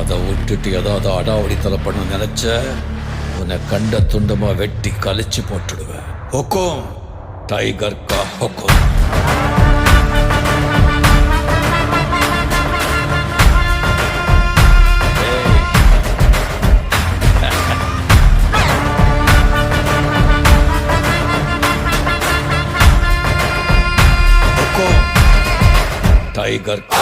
அதை விட்டுட்டு ஏதாவது அடாவடித்தலை பண்ண நினைச்ச உன்னை கண்ட துண்டமா வெட்டி கழிச்சு போட்டுடுவேன். ஹுக்கும் டைகர் கா ஹுக்கும். टाइगर का